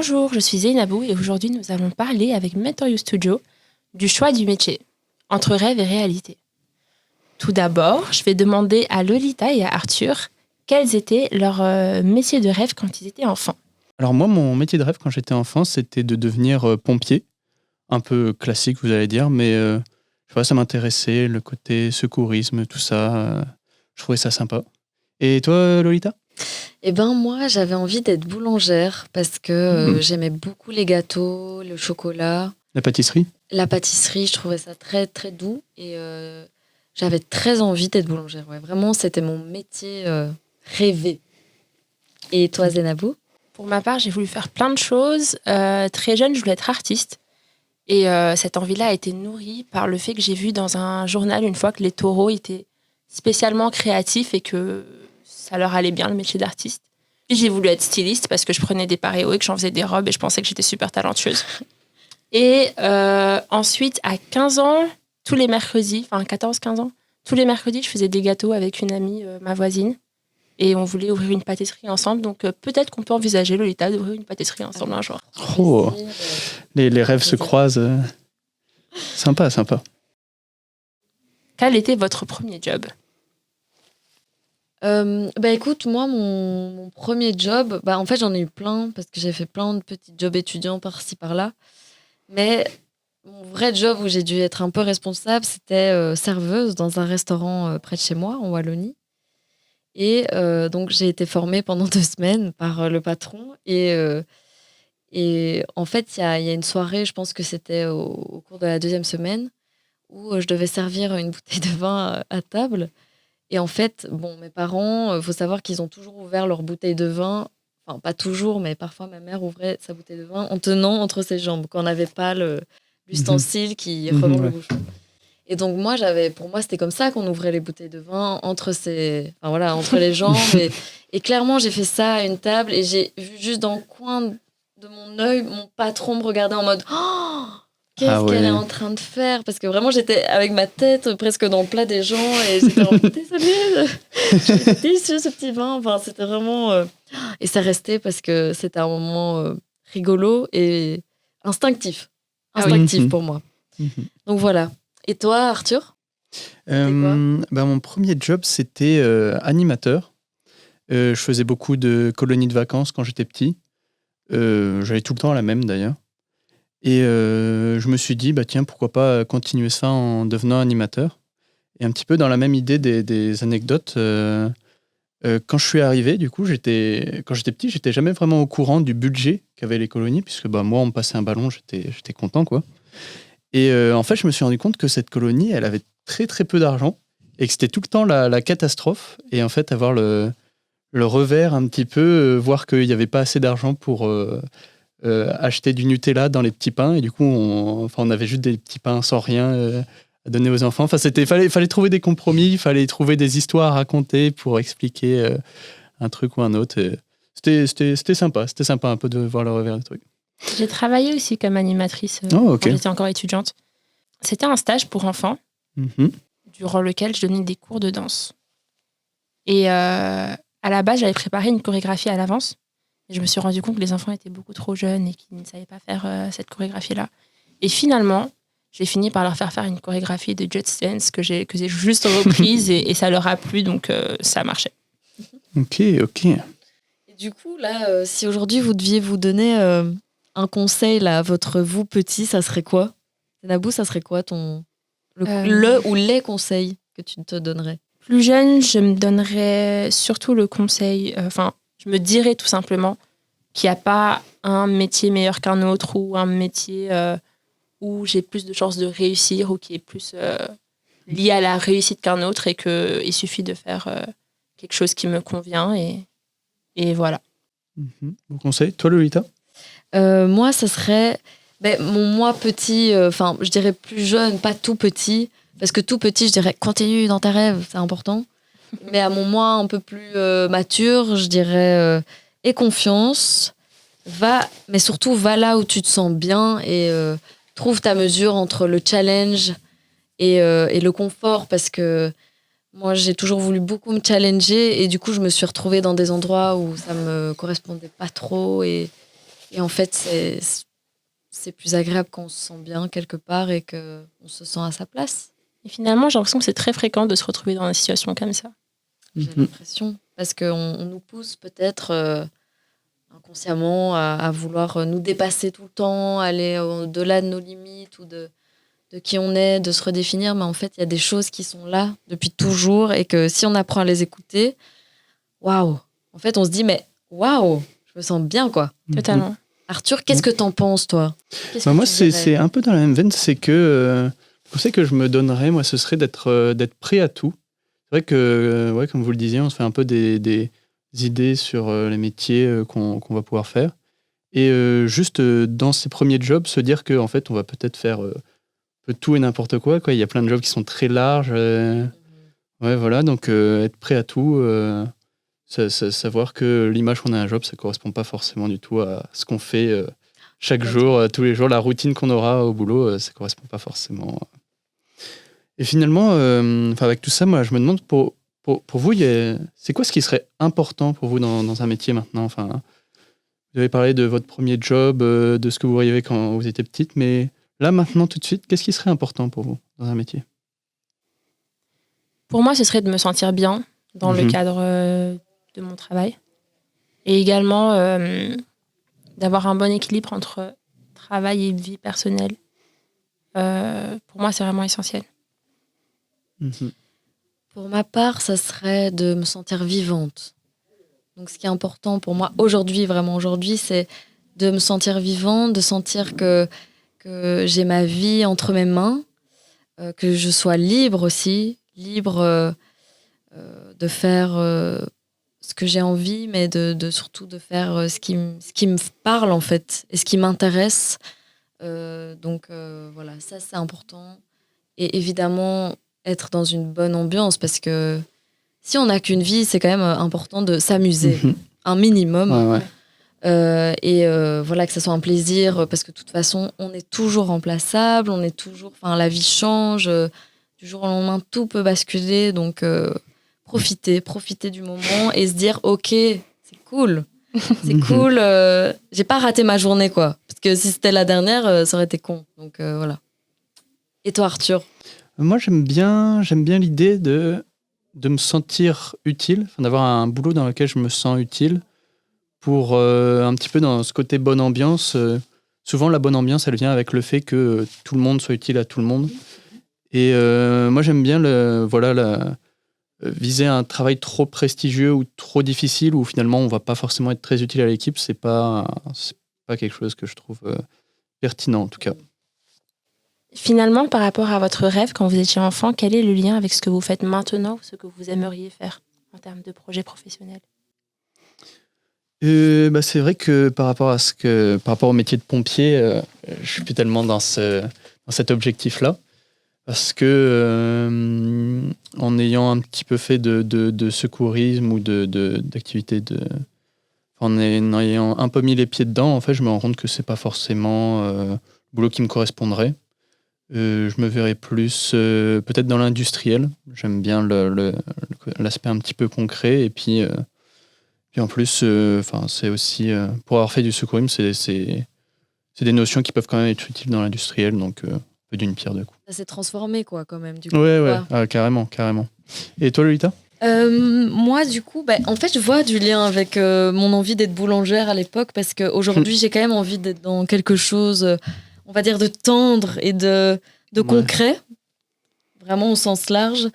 Bonjour, je suis Zainabou et aujourd'hui nous allons parler avec Mentor You Studio du choix du métier, entre rêve et réalité. Tout d'abord, je vais demander à Lolita et à Arthur quels étaient leurs métiers de rêve quand ils étaient enfants. Alors moi, mon métier de rêve quand j'étais enfant, c'était de devenir pompier. Un peu classique, vous allez dire, mais je sais pas, ça m'intéressait, le côté secourisme, tout ça. Je trouvais ça sympa. Et toi, Lolita? Eh ben moi, j'avais envie d'être boulangère parce que j'aimais beaucoup les gâteaux, le chocolat, La pâtisserie? la pâtisserie. Je trouvais ça très très doux et j'avais très envie d'être boulangère. Ouais, vraiment, c'était mon métier rêvé. Et toi, Zainabou? Pour ma part, j'ai voulu faire plein de choses. Très jeune, je voulais être artiste. Et cette envie-là a été nourrie par le fait que j'ai vu dans un journal une fois que les taureaux étaient spécialement créatifs et que ça leur allait bien, le métier d'artiste. Puis j'ai voulu être styliste parce que je prenais des paréos et que j'en faisais des robes et je pensais que j'étais super talentueuse. Et ensuite, à 15 ans, tous les mercredis, enfin 14-15 ans, tous les mercredis, je faisais des gâteaux avec une amie, ma voisine. Et on voulait ouvrir une pâtisserie ensemble. Donc peut-être qu'on peut envisager, Lolita, d'ouvrir une pâtisserie ensemble un jour. Oh, les rêves se croisent. Sympa, sympa. Quel était votre premier job ? Écoute, moi, mon premier job, en fait, j'en ai eu plein parce que j'ai fait plein de petits jobs étudiants par-ci, par-là. Mais mon vrai job où j'ai dû être un peu responsable, c'était serveuse dans un restaurant près de chez moi, en Wallonie. Et donc, j'ai été formée pendant 2 semaines par le patron. Et en fait, il y a une soirée, je pense que c'était au cours de la 2e semaine, où je devais servir une bouteille de vin à table. Et en fait, mes parents, faut savoir qu'ils ont toujours ouvert leur bouteille de vin. Enfin, pas toujours, mais parfois ma mère ouvrait sa bouteille de vin en tenant entre ses jambes, quand on n'avait pas l'ustensile qui remonte le bouchon. Et donc pour moi, c'était comme ça qu'on ouvrait les bouteilles de vin entre les jambes. Et clairement, j'ai fait ça à une table et j'ai vu juste dans le coin de mon œil mon patron me regarder en mode oh, qu'est-ce qu'elle est en train de faire? Parce que vraiment, j'étais avec ma tête presque dans le plat des gens et j'étais en désolée, j'ai délicieux ce petit vin. Enfin, c'était vraiment... Et ça restait parce que c'était un moment rigolo et instinctif. Instinctif pour moi. Donc voilà. Et toi, Arthur? Mon premier job, c'était animateur. Je faisais beaucoup de colonies de vacances quand j'étais petit. J'allais tout le temps à la même, d'ailleurs. Et je me suis dit, tiens, pourquoi pas continuer ça en devenant animateur. Et un petit peu dans la même idée des anecdotes, quand je suis arrivé, du coup, quand j'étais petit, j'étais jamais vraiment au courant du budget qu'avaient les colonies, puisque moi, on me passait un ballon, j'étais content, quoi. Et en fait, je me suis rendu compte que cette colonie, elle avait très très peu d'argent et que c'était tout le temps la catastrophe. Et en fait, avoir le revers un petit peu, voir qu'il n'y avait pas assez d'argent pour acheter du Nutella dans les petits pains. Et du coup, on avait juste des petits pains sans rien à donner aux enfants. Enfin, fallait trouver des compromis, il fallait trouver des histoires à raconter pour expliquer un truc ou un autre. C'était sympa un peu de voir le revers du truc. J'ai travaillé aussi comme animatrice quand j'étais encore étudiante. C'était un stage pour enfants, durant lequel je donnais des cours de danse. Et à la base, j'avais préparé une chorégraphie à l'avance. Et je me suis rendu compte que les enfants étaient beaucoup trop jeunes et qu'ils ne savaient pas faire cette chorégraphie-là. Et finalement, j'ai fini par leur faire une chorégraphie de Just Dance que j'ai juste reprise et ça leur a plu, donc ça marchait. Ok. Et du coup, là, si aujourd'hui vous deviez vous donner un conseil là, à votre vous petit, ça serait quoi? Zainabou, ça serait quoi le ou les conseils que tu te donnerais? Plus jeune, je me donnerais surtout le conseil, je me dirais tout simplement qu'il n'y a pas un métier meilleur qu'un autre ou un métier où j'ai plus de chances de réussir ou qui est plus lié à la réussite qu'un autre et qu'il suffit de faire quelque chose qui me convient et voilà. Bon conseil. Toi, Lolita? Moi, ça serait mon moi petit, je dirais plus jeune, pas tout petit, parce que tout petit, je dirais continue dans tes rêves, c'est important. Mais à mon moi un peu plus mature, je dirais aie confiance, mais surtout va là où tu te sens bien et trouve ta mesure entre le challenge et le confort, parce que moi, j'ai toujours voulu beaucoup me challenger et du coup, je me suis retrouvée dans des endroits où ça me correspondait pas trop et Et en fait, c'est plus agréable quand on se sent bien quelque part et qu'on se sent à sa place. Et finalement, j'ai l'impression que c'est très fréquent de se retrouver dans des situations comme ça. J'ai l'impression. Parce qu'on nous pousse peut-être inconsciemment à vouloir nous dépasser tout le temps, aller au-delà de nos limites ou de qui on est, de se redéfinir. Mais en fait, il y a des choses qui sont là depuis toujours et que si on apprend à les écouter, waouh! En fait, on se dit, mais waouh! Je me sens bien, quoi. Totalement. Arthur, qu'est-ce que t'en penses, toi? Moi, c'est un peu dans la même veine. C'est que le conseil que je me donnerais, moi, ce serait d'être prêt à tout. C'est vrai que, comme vous le disiez, on se fait un peu des idées sur les métiers qu'on va pouvoir faire. Et juste dans ces premiers jobs, se dire qu'en fait, on va peut-être faire peu tout et n'importe quoi. Il y a plein de jobs qui sont très larges. Voilà, donc être prêt à tout. Savoir que l'image qu'on a à un job, ça ne correspond pas forcément du tout à ce qu'on fait chaque jour, tous les jours. La routine qu'on aura au boulot, ça ne correspond pas forcément. Et finalement, avec tout ça, moi, je me demande, pour vous, c'est quoi ce qui serait important pour vous dans un métier maintenant? Enfin, vous avez parlé de votre premier job, de ce que vous rêviez quand vous étiez petite, mais là, maintenant, tout de suite, qu'est-ce qui serait important pour vous dans un métier? Pour moi, ce serait de me sentir bien dans le cadre de mon travail. Et également d'avoir un bon équilibre entre travail et vie personnelle. Pour moi, c'est vraiment essentiel. Pour ma part, ça serait de me sentir vivante. Donc, ce qui est important pour moi aujourd'hui, vraiment aujourd'hui, c'est de me sentir vivante, de sentir que j'ai ma vie entre mes mains, que je sois libre aussi, libre de faire ce que j'ai envie, mais surtout de faire ce qui me parle en fait et ce qui m'intéresse. Donc voilà, ça c'est important. Et évidemment, être dans une bonne ambiance parce que si on n'a qu'une vie, c'est quand même important de s'amuser, un minimum. Et voilà, que ça soit un plaisir parce que de toute façon, on est toujours remplaçable, la vie change, du jour au lendemain, tout peut basculer. Donc, profiter du moment et se dire, ok, c'est cool. C'est cool. J'ai pas raté ma journée, quoi. Parce que si c'était la dernière, ça aurait été con. Donc, voilà. Et toi, Arthur? Moi, j'aime bien l'idée de me sentir utile, d'avoir un boulot dans lequel je me sens utile pour un petit peu dans ce côté bonne ambiance. Souvent, la bonne ambiance, elle vient avec le fait que tout le monde soit utile à tout le monde. Et moi, j'aime bien viser un travail trop prestigieux ou trop difficile où finalement, on ne va pas forcément être très utile à l'équipe. C'est pas quelque chose que je trouve pertinent, en tout cas. Finalement, par rapport à votre rêve quand vous étiez enfant, quel est le lien avec ce que vous faites maintenant ou ce que vous aimeriez faire en termes de projet professionnel? C'est vrai que par rapport au métier de pompier, je suis plus tellement dans cet objectif-là. Parce que en ayant un petit peu fait de secourisme ou d'activité en ayant un peu mis les pieds dedans, en fait, je me rends compte que c'est pas forcément le boulot qui me correspondrait. Je me verrais plus peut-être dans l'industriel. J'aime bien l'aspect un petit peu concret. Et puis en plus, c'est aussi pour avoir fait du secourisme, c'est des notions qui peuvent quand même être utiles dans l'industriel. Donc d'une pierre deux coups. Ça s'est transformé, quoi, quand même. Du coup, ouais. Ah, carrément. Et toi, Lolita? Moi, du coup, en fait, je vois du lien avec mon envie d'être boulangère à l'époque, parce qu'aujourd'hui, j'ai quand même envie d'être dans quelque chose, on va dire, de tendre et de concret, vraiment au sens large.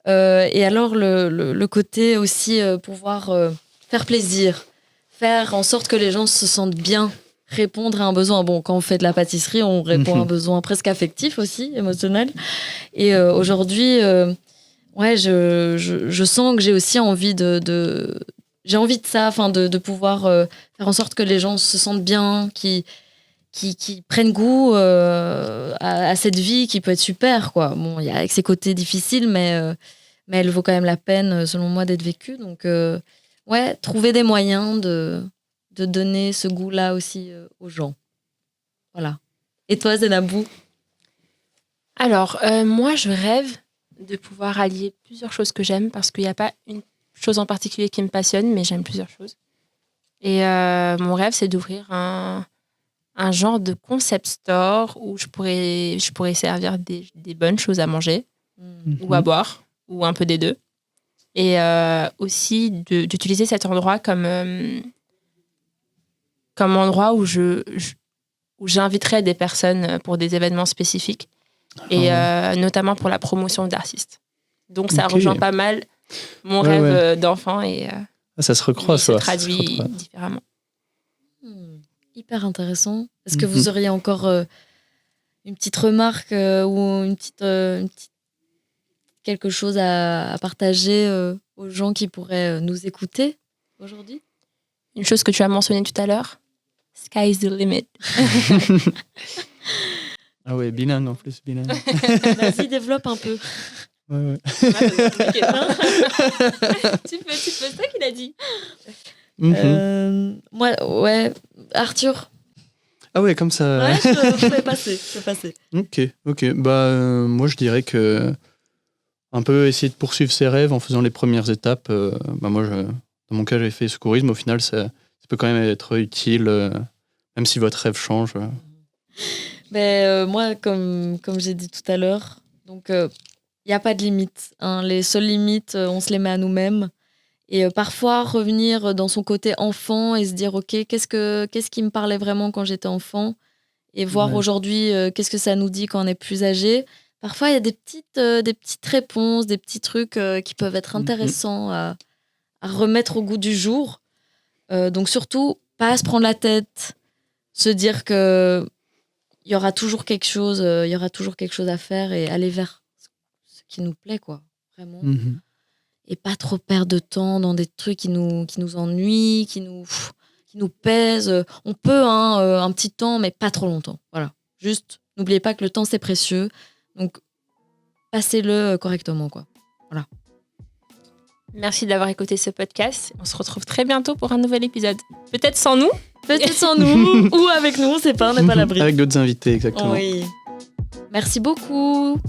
Et alors, le côté aussi pouvoir faire plaisir, faire en sorte que les gens se sentent bien, répondre à un besoin. Bon, quand on fait de la pâtisserie, on répond à un besoin presque affectif aussi, émotionnel. Et aujourd'hui, je sens que j'ai aussi envie j'ai envie de ça, de pouvoir faire en sorte que les gens se sentent bien, qui prennent goût à cette vie qui peut être super, quoi. Bon, il y a avec ses côtés difficiles, mais elle vaut quand même la peine, selon moi, d'être vécue. Donc, trouver des moyens de donner ce goût-là aussi aux gens. Voilà. Et toi, Zenabou? Alors, moi, je rêve de pouvoir allier plusieurs choses que j'aime parce qu'il n'y a pas une chose en particulier qui me passionne, mais j'aime plusieurs choses. Et mon rêve, c'est d'ouvrir un genre de concept store où je pourrais servir des bonnes choses à manger ou à boire, ou un peu des deux. Et aussi d'utiliser cet endroit comme endroit où j'inviterais des personnes pour des événements spécifiques, et notamment pour la promotion d'artistes. Donc ça rejoint pas mal mon rêve d'enfant, et ça se recroise, se traduit différemment. Hyper intéressant. Est-ce que vous auriez encore une petite remarque ou une petite quelque chose à partager aux gens qui pourraient nous écouter aujourd'hui? Une chose que tu as mentionnée tout à l'heure, sky is the limit. Ah ouais, bilingue en plus, bilingue. Vas-y, développe un peu. Ouais. Tu peux, c'est ça qu'il a dit. Moi, ouais, Arthur. Ah ouais, comme ça. Ouais, je vais passer. Ok. Moi, je dirais que un peu essayer de poursuivre ses rêves en faisant les premières étapes. Moi, dans mon cas, j'ai fait secourisme. Au final, ça peut quand même être utile, même si votre rêve change. Moi, comme j'ai dit tout à l'heure, donc il n'y a pas de limite. Hein. Les seules limites, on se les met à nous-mêmes. Et parfois, revenir dans son côté enfant et se dire, OK, qu'est-ce qui me parlait vraiment quand j'étais enfant, et voir aujourd'hui qu'est-ce que ça nous dit quand on est plus âgé. Parfois, il y a des petites réponses, des petits trucs qui peuvent être intéressants à remettre au goût du jour. Donc surtout, pas se prendre la tête, se dire qu'il y aura toujours quelque chose à faire, et aller vers ce qui nous plaît, quoi, vraiment. Et pas trop perdre de temps dans des trucs qui nous ennuient, qui nous pèsent. On peut un petit temps, mais pas trop longtemps. Voilà. Juste, n'oubliez pas que le temps, c'est précieux. Donc, passez-le correctement, quoi. Voilà. Merci d'avoir écouté ce podcast. On se retrouve très bientôt pour un nouvel épisode. Peut-être sans nous. Peut-être sans nous, ou avec nous, on sait pas, on n'est pas à l'abri. Avec d'autres invités, exactement. Oui. Merci beaucoup.